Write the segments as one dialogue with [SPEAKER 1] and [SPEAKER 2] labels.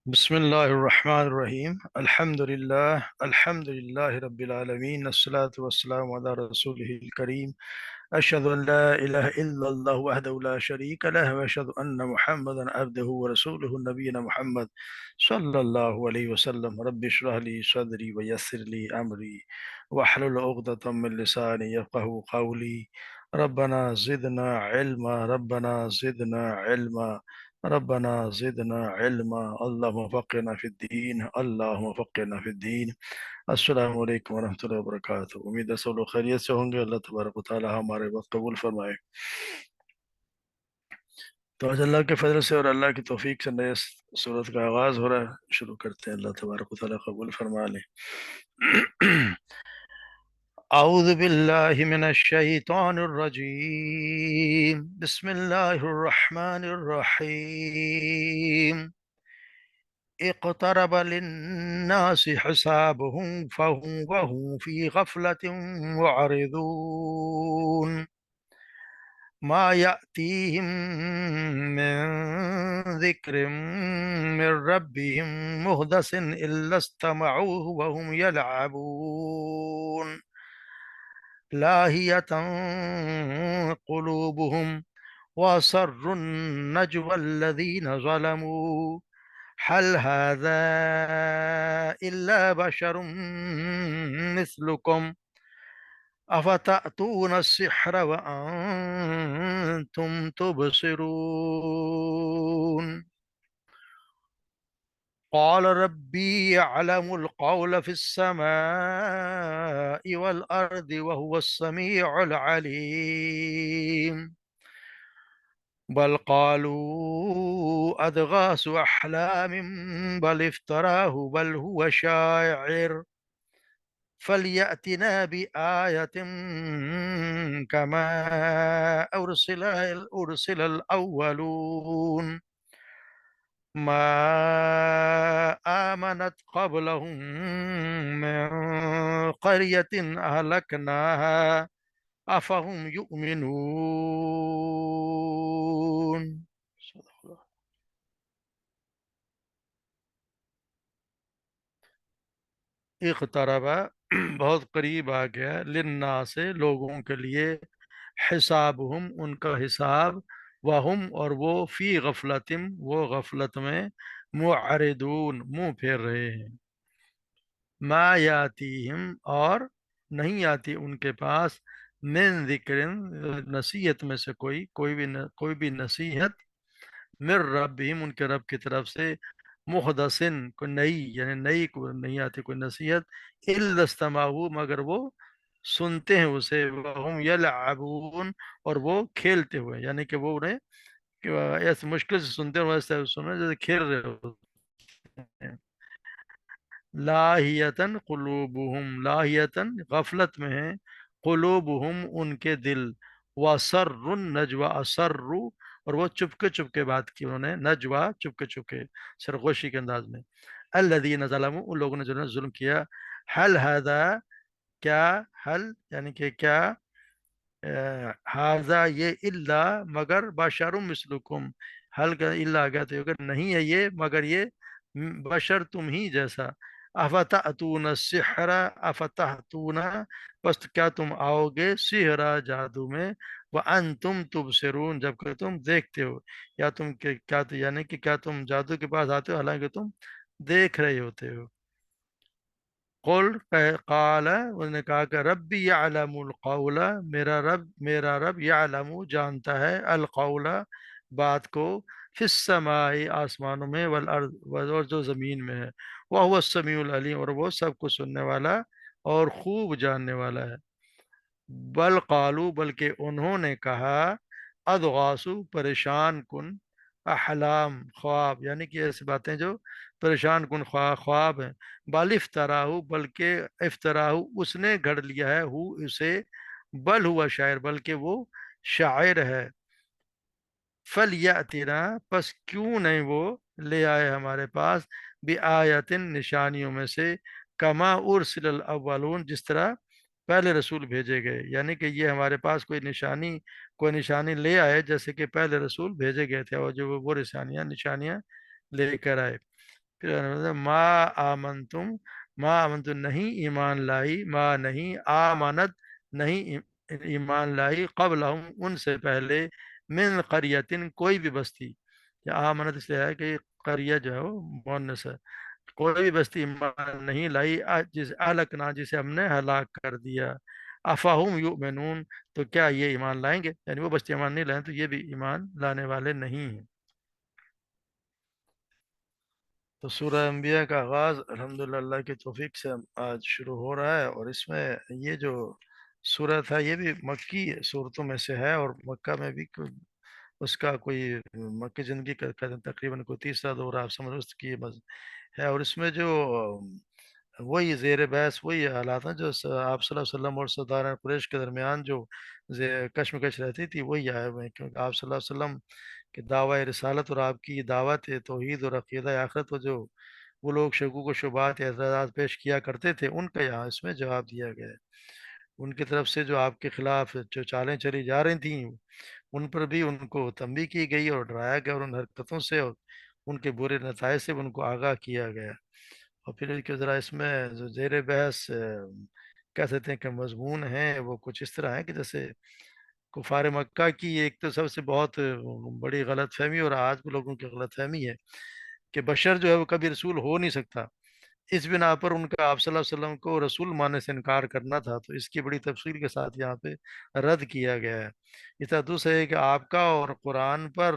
[SPEAKER 1] بسم الله الرحمن الرحيم الحمد لله رب العالمين الصلاة والسلام على رسوله الكريم أشهد أن لا إله إلا الله وحده لا شريك له وأشهد أن محمدا عبده ورسوله نبينا محمد صلى الله عليه وسلم رب اشرح لي صدري ويسر لي أمري واحلل عقدة من لساني يفقهوا قولي ربنا زدنا علما ربنا زدنا علما ربنا زدنا علما اللهم فقنا في الدين اللهم فقنا في الدين۔ السلام علیکم ورحمۃ اللہ وبرکاتہ۔ امید ہے سب لوگ خیریت سے ہوں گے۔ اللہ تبارک و تعالی ہمارے وقت قبول فرمائے۔ تو آج اللہ کے فضل سے اور اللہ کی توفیق سے نئے سورت کا آغاز ہو رہا ہے، شروع کرتے ہیں۔ اللہ تبارک و تعالی قبول فرما لے۔ اعوذ باللہ من الشیطان الرجیم، بسم اللہ الرحمن الرحیم۔ اقترب للناس حسابهم وهم في غفلة معرضون ما يأتيهم من ذكر من ربهم محدث إلا استمعوه وهم يلعبون لاهية قلوبهم وأسروا النجوى الذين ظلموا هل هذا إلا بشر مثلكم أفتأتون السحر وأنتم تبصرون قال ربي يعلم القول في السماء والأرض وهو السميع العليم بل قالوا أضغاث أحلام بل افتراه بل هو شاعر فليأتنا بآية كما أرسل الأولون ما آمنت قبلهم من قرية أهلكناها أفهم يؤمنون۔ اقترب بہت قریب آ گیا، للناس سے لوگوں کے لیے، حسابہم ان کا حساب، وہم اور وہ، فی غفلتم وہ غفلت میں، معرضون منہ پھیر رہے ہیں، ما یاتیہم اور نہیں آتی ان کے پاس، من ذکر نصیحت میں سے کوئی بھی نصیحت، من ربہم ان کے رب کی طرف سے، محدثن کوئی نئی یعنی نئی کو نہیں آتی کوئی نصیحت، الا استمعوا مگر وہ سنتے ہیں اسے، وہم یلعبون اور وہ کھیلتے ہوئے، یعنی کہ وہ انہیں ایسے مشکل سے سنتے ہیں، ویسے سن رہے جیسے کھیل رہے ہوتے ہیں۔ لاہیتن قلوبہم لاہیتن غفلت میں ہیں، قلوبہم ان کے دل، وسر النجوى اسروا اور وہ چپکے بات کی انہوں نے، نجوى چپکے سرگوشی کے انداز میں، الذین ظلموا ان لوگوں نے جو ظلم کیا، حل هذا کیا، حل یعنی کہ کیا، ہاذا یہ، الا مگر، بشر مثلکم حل کا الا آ گیا تو یہ نہیں ہے یہ مگر یہ بشر تم ہی جیسا، افتأتون السحر افتأتون پس کیا تم آؤ گے، سحرا جادو میں، وانتم تبصرون جبکہ تم دیکھتے ہو، یا تم کیا یعنی کہ کیا تم جادو کے پاس آتے ہو حالانکہ تم دیکھ رہے ہوتے ہو۔ قل قال انہوں نے کہا کہ ربی یعلم القول میرا رب یعلم جانتا ہے، القول بات کو، فی السماء آسمانوں میں، والارض اور جو زمین میں ہے، وہو السمیع العلیم اور وہ سب کو سننے والا اور خوب جاننے والا ہے۔ بل قالو بلکہ انہوں نے کہا، ادغاسو پریشان کن، احلام خواب یعنی کہ ایسی باتیں جو پریشان کن خواب ہیں، بل افطراہ بلکہ افطراہ اس نے گھڑ لیا ہے، ہو اسے، بل ہوا شاعر بلکہ وہ شاعر ہے، فلیاتنا پس کیوں نہیں وہ لے آئے ہمارے پاس، بآیتن نشانیوں میں سے، کما ارسل الاولون جس طرح پہلے رسول بھیجے گئے، یعنی کہ یہ ہمارے پاس کوئی نشانی لے آئے جیسے کہ پہلے رسول بھیجے گئے تھے، اور جو وہ نشانیاں لے کر آئے۔ پھر ما آمن تم، ما آمن تم نہیں ایمان لائی، ما نہیں آمانت نہیں ایمان لائی، قبل ان سے پہلے، من قریتن کوئی بھی بستی، یا آمانت اس لیے ہے کہ قریہ جو ہے وہ مؤنث ہے، کوئی بھی بستی ایمان نہیں لائی جس اہلکنا جسے ہم نے ہلاک کر دیا، افاہم یؤمنون تو کیا یہ ایمان لائیں گے، یعنی وہ بستی ایمان نہیں لائیں تو یہ بھی ایمان لانے والے نہیں ہیں۔ تو سورہ انبیاء کا آغاز الحمدللہ اللہ کی توفیق سے آج شروع ہو رہا ہے، اور اس میں یہ جو سورت ہے یہ بھی مکی صورتوں میں سے ہے، اور مکہ میں بھی اس کا کوئی مکی زندگی کا تقریباً کوئی تیسرا دور آپ سمجھ اس کی ہے، اور اس میں جو وہی زیر بحث وہی حالات ہیں جو آپ صلی اللہ علیہ وسلم اور سردار قریش کے درمیان جو کشمکش رہتی تھی وہی آئے ہوئے ہیں، کیونکہ آپ صلی اللہ علیہ وسلم کہ دعوی رسالت اور آپ کی دعوت توحید اور عقیدہ آخرت و جو وہ لوگ شکوک و شبہات یا اعتراضات پیش کیا کرتے تھے ان کا یہاں اس میں جواب دیا گیا ہے۔ ان کی طرف سے جو آپ کے خلاف جو چالیں چلی جا رہی تھیں ان پر بھی ان کو تنبیہ کی گئی اور ڈرایا گیا، اور ان حرکتوں سے اور ان کے برے نتائج سے ان کو آگاہ کیا گیا۔ اور پھر کہ ذرا اس میں جو زیر بحث کہہ سکتے ہیں کہ مضمون ہیں وہ کچھ اس طرح ہے کہ جیسے کفار مکہ کی ایک تو سب سے بہت بڑی غلط فہمی اور آج کے لوگوں کی غلط فہمی ہے کہ بشر جو ہے وہ کبھی رسول ہو نہیں سکتا، اس بنا پر ان کا آپ صلی اللہ علیہ وسلم کو رسول ماننے سے انکار کرنا تھا، تو اس کی بڑی تفصیل کے ساتھ یہاں پہ رد کیا گیا ہے۔ اس طرح دوسرا ہے کہ آپ کا اور قرآن پر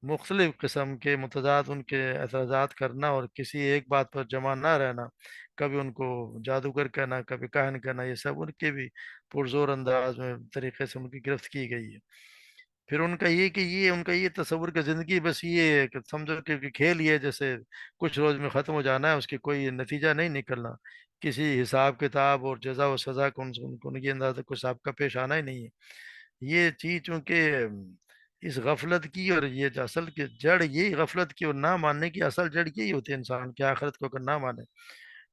[SPEAKER 1] مختلف قسم کے متضاد ان کے اعتراضات کرنا اور کسی ایک بات پر جمع نہ رہنا، کبھی ان کو جادوگر کہنا، کبھی کاہن کہنا، یہ سب ان کے بھی پرزور انداز میں طریقے سے ان کی گرفت کی گئی ہے۔ پھر ان کا یہ کہ یہ ان کا یہ تصور کہ زندگی بس یہ ہے کہ سمجھو کہ کھیل یہ ہے، جیسے کچھ روز میں ختم ہو جانا ہے، اس کی کوئی نتیجہ نہیں نکلنا، کسی حساب کتاب اور جزا و سزا کو ان کی انداز کچھ حساب کا پیش آنا ہی نہیں ہے۔ یہ چیز چونکہ اس غفلت کی، اور یہ جو اصل کی جڑ یہی غفلت کی اور نہ ماننے کی اصل جڑ یہی ہوتی ہے انسان کی آخرت کو اگر نہ مانے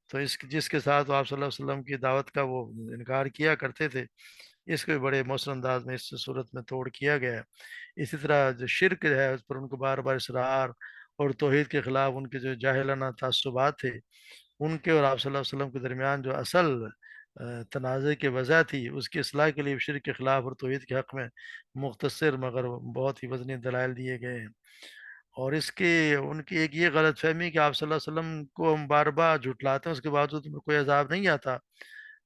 [SPEAKER 1] تو جس کے ساتھ آپ صلی اللہ علیہ وسلم کی دعوت کا وہ انکار کیا کرتے تھے، اس کو بھی بڑے مؤثر انداز میں اس صورت میں توڑ کیا گیا ہے۔ اسی طرح جو شرک ہے اس پر ان کو بار بار اصرار، اور توحید کے خلاف ان کے جو جاہلانہ تعصبات تھے ان کے اور آپ صلی اللہ علیہ وسلم کے درمیان جو اصل تنازع کی وجہ تھی اس کی اصلاح کے لیے شرک کے خلاف اور توحید کے حق میں مختصر مگر بہت ہی وزنی دلائل دیے گئے ہیں۔ اور اس کے ان کی ایک یہ غلط فہمی کہ آپ صلی اللہ علیہ وسلم کو ہم بار بار جھٹلاتے ہیں اس کے باوجود ہمیں کوئی عذاب نہیں آتا،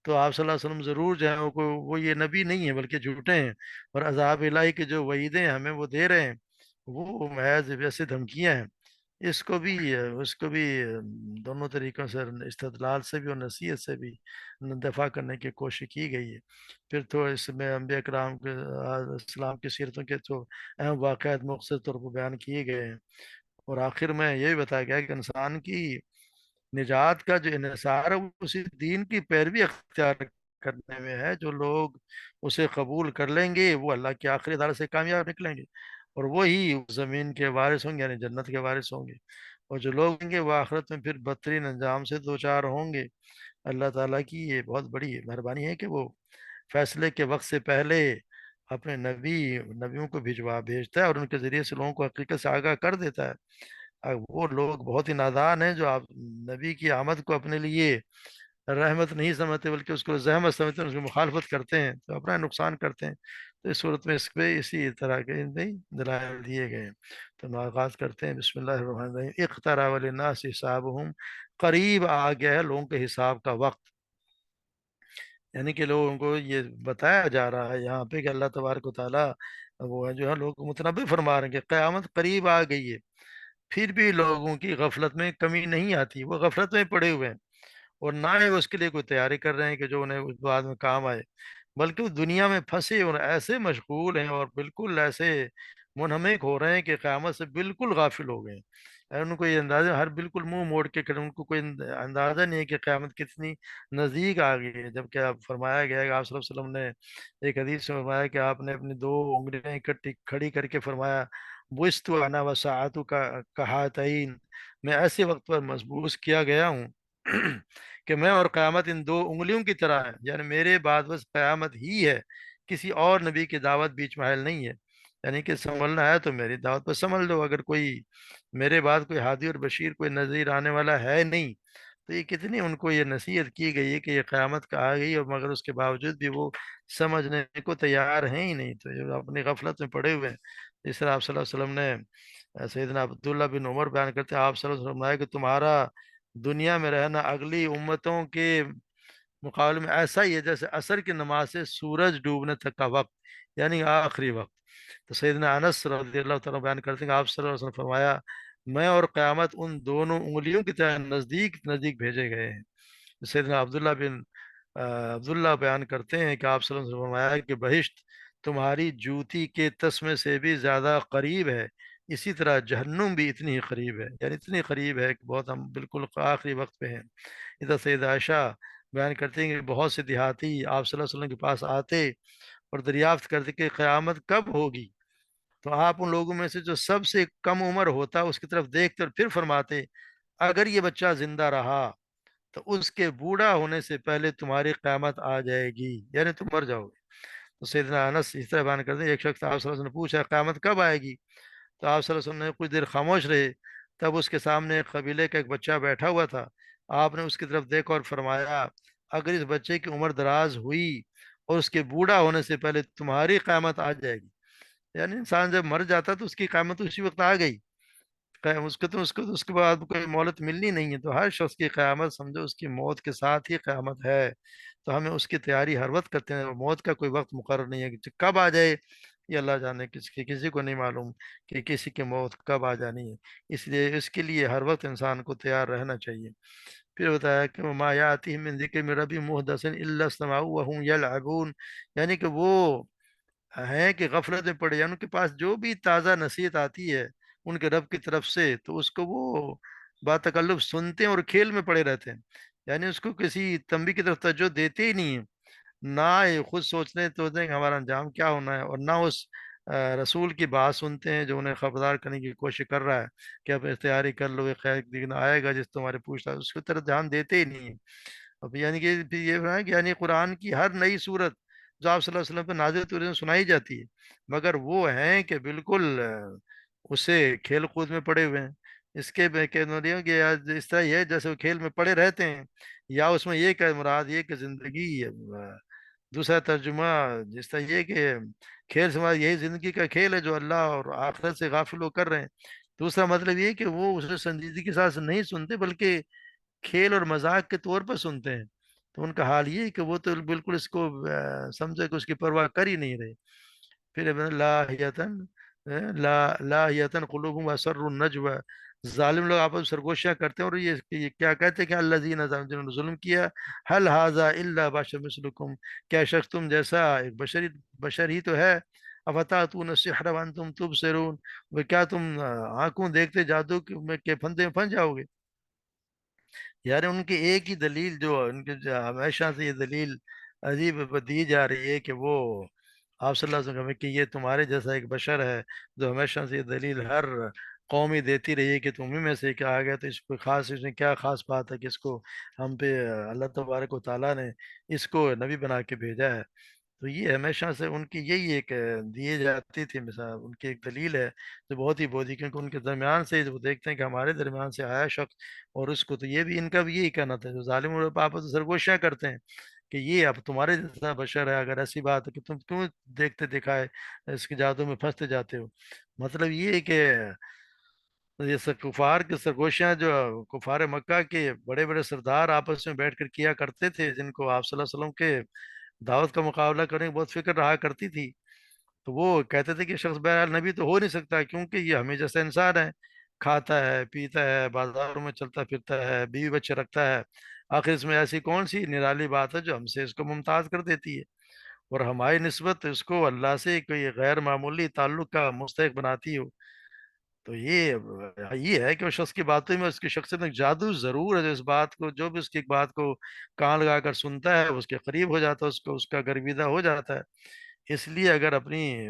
[SPEAKER 1] تو آپ صلی اللہ علیہ وسلم ضرور جو ہے وہ یہ نبی نہیں ہے بلکہ جھوٹے ہیں، اور عذاب الہی کے جو وعیدیں ہمیں وہ دے رہے ہیں وہ محض ویسے دھمکیاں ہیں۔ اس کو بھی دونوں طریقوں سے استدلال سے بھی اور نصیحت سے بھی دفاع کرنے کی کوشش کی گئی ہے۔ پھر تو اس میں انبیاء کرام کے اسلام کی سیرتوں کے جو اہم واقعات مختصر طور پر بیان کیے گئے ہیں، اور آخر میں یہ بھی بتایا گیا کہ انسان کی نجات کا جو انحصار ہے وہ اسی دین کی پیروی اختیار کرنے میں ہے، جو لوگ اسے قبول کر لیں گے وہ اللہ کی آخری عدالت سے کامیاب نکلیں گے، اور وہی اس زمین کے وارث ہوں گے یعنی جنت کے وارث ہوں گے، اور جو لوگ ہیں گے وہ آخرت میں پھر بدترین انجام سے دوچار ہوں گے۔ اللہ تعالیٰ کی یہ بہت بڑی مہربانی ہے کہ وہ فیصلے کے وقت سے پہلے اپنے نبیوں کو بھیجتا ہے اور ان کے ذریعے سے لوگوں کو حقیقت سے آگاہ کر دیتا ہے۔ وہ لوگ بہت ہی نادان ہیں جو آپ نبی کی آمد کو اپنے لیے رحمت نہیں سمجھتے بلکہ اس کو زحمت سمجھتے ہیں، اس کی مخالفت کرتے ہیں تو اپنا نقصان کرتے ہیں۔ تو اس صورت میں اس پہ اسی طرح کے نہیں دلائل دیے گئے ہیں۔ تو ہم آغاز کرتے ہیں بسم اللہ الرحمن الرحیم، اقترب للناس حسابہم، قریب آ گیا ہے لوگوں کے حساب کا وقت، یعنی کہ لوگوں کو یہ بتایا جا رہا ہے یہاں پہ کہ اللہ تبارک و تعالیٰ وہ ہے جو ہے لوگوں کو متنبع فرما رہے ہیں کہ قیامت قریب آ گئی ہے، پھر بھی لوگوں کی غفلت میں کمی نہیں آتی، وہ غفلت میں پڑے ہوئے ہیں، اور نہ ہی وہ اس کے لیے کوئی تیاری کر رہے ہیں کہ جو انہیں اس بعد میں کام آئے، بلکہ وہ دنیا میں پھنسے اور ایسے مشغول ہیں اور بالکل ایسے منہمک ہو رہے ہیں کہ قیامت سے بالکل غافل ہو گئے ہیں۔ ان کو یہ اندازہ ہر بالکل منہ موڑ کے کھڑے، ان کو کوئی اندازہ نہیں ہے کہ قیامت کتنی نزدیک آ گئی ہے، جبکہ آپ فرمایا گیا ہے کہ آپ صلی اللہ علیہ وسلم نے ایک حدیث میں فرمایا کہ آپ نے اپنی دو انگلیاں اکٹھی کھڑی کر کے فرمایا بوست انا وساعت کا کہاتین، میں ایسے وقت پر مبعوث کیا گیا ہوں کہ میں اور قیامت ان دو انگلیوں کی طرح ہے، یعنی میرے بعد بس قیامت ہی ہے، کسی اور نبی کی دعوت بیچ محل نہیں ہے۔ یعنی کہ سنبھلنا ہے تو میری دعوت پہ سنبھل لو، اگر کوئی میرے بعد کوئی ہادی اور بشیر کوئی نظیر آنے والا ہے نہیں، تو یہ کتنی ان کو یہ نصیحت کی گئی ہے کہ یہ قیامت کا آ گئی، اور مگر اس کے باوجود بھی وہ سمجھنے کو تیار ہیں ہی نہیں، تو یہ اپنی غفلت میں پڑے ہوئے ہیں۔ اس طرح آپ صلی اللہ علیہ وسلم نے سیدنا عبداللہ بن عمر بیان کرتے ہیں، آپ صلی اللہ علیہ وسلم نے کہ تمہارا دنیا میں رہنا اگلی امتوں کے مقابلے میں ایسا ہی ہے جیسے عصر کی نماز سے سورج ڈوبنے تک کا وقت، یعنی آخری وقت۔ تو سیدنا انس رضی اللہ تعالیٰ بیان کرتے ہیں کہ آپ صلی اللہ علیہ وسلم نے فرمایا، میں اور قیامت ان دونوں انگلیوں کی طرح نزدیک نزدیک بھیجے گئے ہیں۔ سیدنا عبداللہ بیان کرتے ہیں کہ آپ صلی اللہ علیہ وسلم نے فرمایا کہ بہشت تمہاری جوتی کے تسمے سے بھی زیادہ قریب ہے، اسی طرح جہنم بھی اتنی ہی قریب ہے، یعنی اتنی قریب ہے کہ بہت ہم بالکل آخری وقت پہ ہیں۔ ادھر سید عائشہ بیان کرتے ہیں کہ بہت سے دیہاتی آپ صلی اللہ علیہ وسلم کے پاس آتے اور دریافت کرتے کہ قیامت کب ہوگی، تو آپ ان لوگوں میں سے جو سب سے کم عمر ہوتا اس کی طرف دیکھتے اور پھر فرماتے، اگر یہ بچہ زندہ رہا تو اس کے بوڑھا ہونے سے پہلے تمہاری قیامت آ جائے گی، یعنی تم مر جاؤ گے۔ تو سیدنا انس اس طرح بیان کرتے ہیں، ایک شخص آپ صلی اللہ علیہ وسلم نے پوچھا قیامت کب آئے گی، تو آپ صلی اللہ علیہ وسلم نے کچھ دیر خاموش رہے، تب اس کے سامنے ایک قبیلے کا ایک بچہ بیٹھا ہوا تھا، آپ نے اس کی طرف دیکھا اور فرمایا، اگر اس بچے کی عمر دراز ہوئی اور اس کے بوڑھا ہونے سے پہلے تمہاری قیامت آ جائے گی، یعنی انسان جب مر جاتا تو اس کی قیامت اسی وقت آ گئی، اس کے بعد کوئی مہلت ملنی نہیں ہے، تو ہر شخص کی قیامت سمجھو اس کی موت کے ساتھ ہی قیامت ہے، تو ہمیں اس کی تیاری ہر وقت کرتے ہیں، موت کا کوئی وقت مقرر نہیں ہے کہ کب آ جائے، یہ اللہ جانے، کسی کو نہیں معلوم کہ کسی کی موت کب آ جانی ہے، اس لیے اس کے لیے ہر وقت انسان کو تیار رہنا چاہیے۔ پھر بتایا کہ ما یاتیہم من ذکر من ربی محدث الا استمعوا وهم یلعبون، یعنی کہ وہ ہیں کہ غفلت میں پڑے، یعنی ان کے پاس جو بھی تازہ نصیحت آتی ہے ان کے رب کی طرف سے تو اس کو وہ با تکلف سنتے ہیں اور کھیل میں پڑے رہتے ہیں، یعنی اس کو کسی تنبیہ کی طرف توجہ دیتے ہی نہیں ہیں، نہ یہ خود سوچنے تو دیں کہ ہمارا انجام کیا ہونا ہے، اور نہ اس رسول کی بات سنتے ہیں جو انہیں خبردار کرنے کی کوشش کر رہا ہے کہ اب تیاری کر لو، یہ خیر دن آئے گا جس تمہارے پوچھتا ہے، اس کی طرف دھیان دیتے ہی نہیں ہیں۔ اب یعنی کہ پھر یہ ہے کہ یعنی قرآن کی ہر نئی صورت جو آپ صلی اللہ علیہ وسلم پہ نازل ہوتی ہے سنائی جاتی ہے، مگر وہ ہیں کہ بالکل اسے کھیل کود میں پڑے ہوئے ہیں، اس کے کہ اس طرح یہ ہے جیسے وہ کھیل میں پڑے رہتے ہیں، یا اس میں یہ کہ مراد یہ کہ زندگی دوسرا ترجمہ جس طرح یہ کہ کھیل سے مراد یہی زندگی کا کھیل ہے جو اللہ اور آخرت سے غافل ہو کر رہے ہیں، دوسرا مطلب یہ کہ وہ اسے سنجیدگی کے ساتھ نہیں سنتے بلکہ کھیل اور مذاق کے طور پر سنتے ہیں، تو ان کا حال یہ ہے کہ وہ تو بالکل اس کو سمجھے کہ اس کی پرواہ کر ہی نہیں رہے۔ پھر لاہیتن لاہیتن قلوبهم واسر النجوى، ظالم لوگ آپس میں سرگوشیاں کرتے ہیں اور یہ کیا کہتے ہیں کہ الذین ظلموا، جنہوں نے ظلم کیا، هل هذا الا بشر مثلکم، کیا شخص تم جیسا ایک بشر ہی تو ہے، افتاتون السحر وانتم تبصرون، وہ کیا تم آنکھوں دیکھتے جادو کے پھندے میں پھنس جاؤ گے؟ یار ان کی ایک ہی دلیل جو ان کے ہمیشہ سے یہ دلیل عجیب دی جا رہی ہے کہ وہ آپ صلی اللہ علیہ وسلم کہ یہ تمہارے جیسا ایک بشر ہے، جو ہمیشہ سے یہ دلیل ہر قومی دیتی رہی ہے کہ تم ہی میں سے کیا آ گیا، تو اس پہ خاص اس میں کیا خاص بات ہے کہ اس کو ہم پہ اللہ تبارک و تعالیٰ نے اس کو نبی بنا کے بھیجا ہے، تو یہ ہمیشہ سے ان کی یہی ایک دیے جاتی تھی مثال، ان کی ایک دلیل ہے جو بہت ہی بہت ہی، کیونکہ ان کے درمیان سے وہ دیکھتے ہیں کہ ہمارے درمیان سے آیا شخص اور اس کو، تو یہ بھی ان کا بھی یہی کہنا تھا، جو ظالم اور آپس میں سرگوشیاں کرتے ہیں کہ یہ اب تمہارے جیسا بشر ہے، اگر ایسی بات ہے کہ تم کیوں دیکھتے دکھائے اس کے جادو میں پھنستے جاتے ہو، مطلب یہ ہے کہ یہ سب کفار کے سرگوشیاں جو کفار مکہ کے بڑے بڑے سردار آپس میں بیٹھ کر کیا کرتے تھے، جن کو آپ صلی اللہ علیہ وسلم کے دعوت کا مقابلہ کرنے کی بہت فکر رہا کرتی تھی، تو وہ کہتے تھے کہ شخص بہرحال نبی تو ہو نہیں سکتا کیونکہ یہ ہمیں جیسا انسان ہے، کھاتا ہے پیتا ہے بازاروں میں چلتا پھرتا ہے بیوی بچے رکھتا ہے، آخر اس میں ایسی کون سی نرالی بات ہے جو ہم سے اس کو ممتاز کر دیتی ہے اور ہماری نسبت اس کو اللہ سے کوئی غیر معمولی تعلق کا مستحق بناتی ہو؟ تو یہ ہے کہ اس شخص کی باتوں میں اس کی شخصیت میں جادو ضرور ہے، جو اس بات کو جو بھی اس کی بات کو کان لگا کر سنتا ہے وہ اس کے قریب ہو جاتا ہے، اس کو اس کا گرویدہ ہو جاتا ہے۔ اس لیے اگر اپنی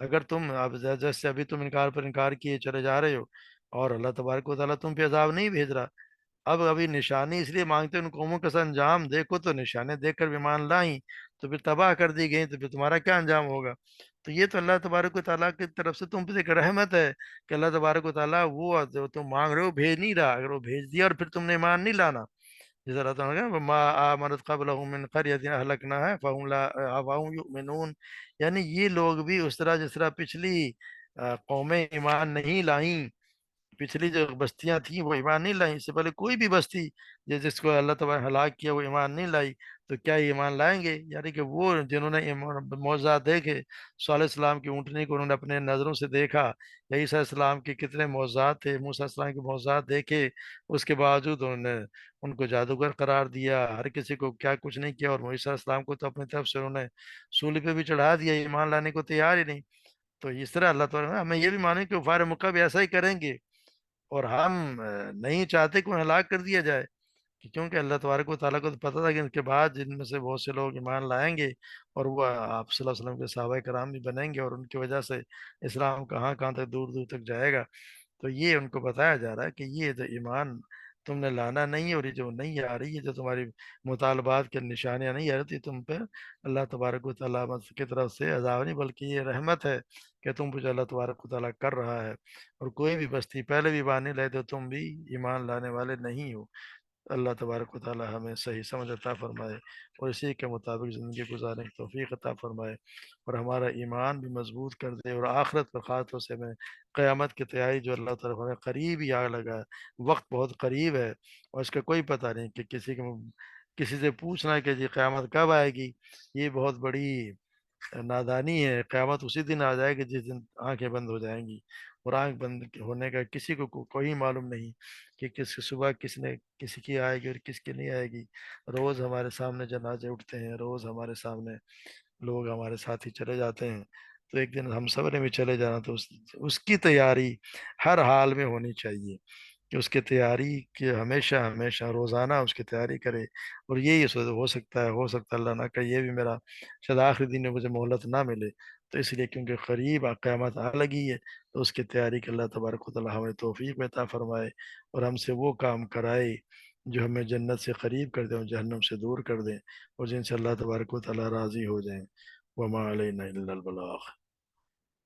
[SPEAKER 1] اگر تم اب جیسے ابھی تم انکار پر انکار کیے چلے جا رہے ہو، اور اللہ تبارک و تعالیٰ تم پہ عذاب نہیں بھیج رہا، اب ابھی نشانی اس لیے مانگتے ہیں ان قوموں کا سا انجام دیکھو، تو نشانے دیکھ کر بھی ایمان لائیں تو پھر تباہ کر دی گئی، تو پھر تمہارا کیا انجام ہوگا؟ تو یہ تو اللہ تبارک و تعالیٰ کی طرف سے تم پہ ایک رحمت ہے کہ اللہ تبارک و تعالیٰ وہ جو تم مانگ رہے ہو بھیج نہیں رہا، اگر وہ بھیج دیا اور پھر تم نے ایمان نہیں لانا، جس اللہ تعالیٰ نے کہا ما آمنت قبلہم من قریۃ اہلکناہا فہم لا فہم یؤمنون، یعنی یہ لوگ بھی اس طرح جس طرح پچھلی قومیں ایمان نہیں لائیں، پچھلی جو بستیاں تھیں وہ ایمان نہیں لائیں، اس سے پہلے کوئی بھی بستی جس کو اللہ تعالیٰ نے ہلاک کیا وہ ایمان نہیں لائی، تو کیا یہ ایمان لائیں گے؟ یعنی کہ وہ جنہوں نے معجزات دیکھے، صالح علیہ السلام کی اونٹنی کو انہوں نے اپنے نظروں سے دیکھا، یا عیسیٰ علیہ السلام کے کتنے معجزات تھے، موسیٰ علیہ السلام کے معجزات دیکھے، اس کے باوجود انہوں نے ان کو جادوگر قرار دیا، ہر کسی کو کیا کچھ نہیں کیا، اور عیسیٰ علیہ السلام کو تو اپنی طرف سے انہوں نے سولی پہ بھی چڑھا دیا، ایمان لانے کو تیار ہی نہیں۔ تو اس طرح اللہ تعالیٰ نے ہمیں یہ بھی مانیں کہ کفار مکہ بھی ایسا ہی کریں گے، اور ہم نہیں چاہتے کہ انہیں ہلاک کر دیا جائے، کیونکہ اللہ تبارک و تعالیٰ کو تو پتہ تھا کہ ان کے بعد جن میں سے بہت سے لوگ ایمان لائیں گے، اور وہ آپ صلی اللہ علیہ وسلم کے صحابہ کرام بھی بنیں گے، اور ان کی وجہ سے اسلام کہاں کہاں تک دور دور تک جائے گا۔ تو یہ ان کو بتایا جا رہا ہے کہ یہ جو ایمان تم نے لانا نہیں ہے، اور یہ جو نہیں آ رہی ہے، جو تمہاری مطالبات کے نشانیاں نہیں آ رہی تم پہ، اللہ تبارک و تعالیٰ کی طرف سے عذاب نہیں بلکہ یہ رحمت ہے کہ تم پہ جو اللہ تبارک و تعالیٰ کر رہا ہے، اور کوئی بھی بستی پہلے بھی ایمان نہیں لائے تو تم بھی ایمان لانے والے نہیں ہو۔ اللہ تبارک و تعالی ہمیں صحیح سمجھ عطا فرمائے، اور اسی کے مطابق زندگی گزارنے کی توفیق عطا فرمائے، اور ہمارا ایمان بھی مضبوط کر دے، اور آخرت پر خاص طور سے ہمیں قیامت کی تیاری جو اللہ تعالیٰ ہمیں قریب ہی آ لگا ہے، وقت بہت قریب ہے، اور اس کا کوئی پتہ نہیں کہ کسی سے پوچھنا کہ جی قیامت کب آئے گی، یہ بہت بڑی نادانی ہے۔ قیامت اسی دن آ جائے گی جس دن آنکھیں بند ہو جائیں گی، اور آنکھ بند ہونے کا کسی کو کوئی معلوم نہیں کہ کس کی صبح کسی کی آئے گی اور کس کی نہیں آئے گی۔ روز ہمارے سامنے جنازے اٹھتے ہیں، روز ہمارے سامنے لوگ ہمارے ساتھی چلے جاتے ہیں، تو ایک دن ہم سب نے بھی چلے جانا، تو اس کی تیاری ہر حال میں ہونی چاہیے، کہ اس کی تیاری کہ ہمیشہ ہمیشہ روزانہ اس کی تیاری کرے، اور یہی ہو سکتا ہے اللہ نہ کہ یہ بھی میرا شاید آخری دن میں مجھے مہلت نہ ملے، تو اس لیے کیونکہ قریب قیامت آ لگی ہے، تو اس کی تیاری کے اللہ تبارک و تعالیٰ ہمیں توفیق عطا فرمائے، اور ہم سے وہ کام کرائے جو ہمیں جنت سے قریب کر دیں اور جہنم سے دور کر دیں، اور جن سے اللہ تبارک و تعالیٰ راضی ہو جائیں۔ وما علینا الا البلاغ۔